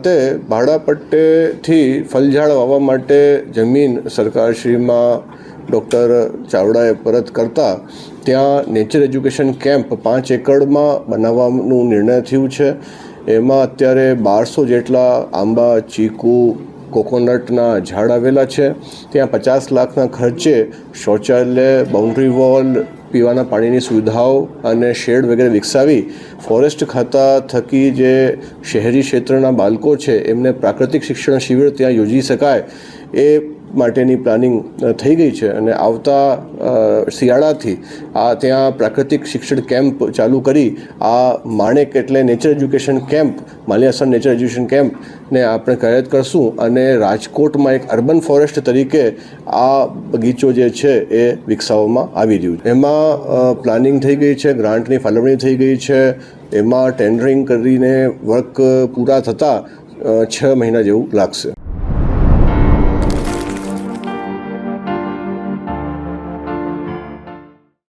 ખાતે ભાડાપટ્ટેથી ફલઝાડ વાવવા માટે જમીન સરકારશ્રીમાં ડૉક્ટર ચાવડાએ પરત કરતા ત્યાં નેચર એજ્યુકેશન કેમ્પ 5 એકડમાં બનાવવાનું નિર્ણય થયું છે. એમાં અત્યારે 1200 જેટલા આંબા, ચીકુ, કોકોનટના ઝાડ આવેલા છે. ત્યાં 50 લાખના ખર્ચે શૌચાલય, બાઉન્ડ્રી વોલ, પીવાના પાણીની સુવિધાઓ અને શેડ વગેરે વિકસાવી ફોરેસ્ટ ખાતા થકી જે શહેરી ક્ષેત્રના બાળકો છે એમને પ્રાકૃતિક શિક્ષણ શિબિર ત્યાં યોજી શકાય એ માટેની પ્લાનિંગ થઈ ગઈ છે. અને આવતા શિયાળાથી ત્યાં પ્રાકૃતિક શિક્ષણ કેમ્પ ચાલુ કરી આ માણેક એટલે nature education camp, Maliyasan nature education કેમ્પને આપણે કાર્યરત કરશું. અને રાજકોટમાં એક અર્બન ફોરેસ્ટ તરીકે આ બગીચો જે છે એ વિકસાવવામાં આવી રહ્યું છે. એમાં પ્લાનિંગ થઈ ગઈ છે, ગ્રાન્ટની ફાળવણી થઈ ગઈ છે. એમાં ટેન્ડરિંગ કરીને વર્ક પૂરા થતાં 6 મહિના જેવું લાગશે.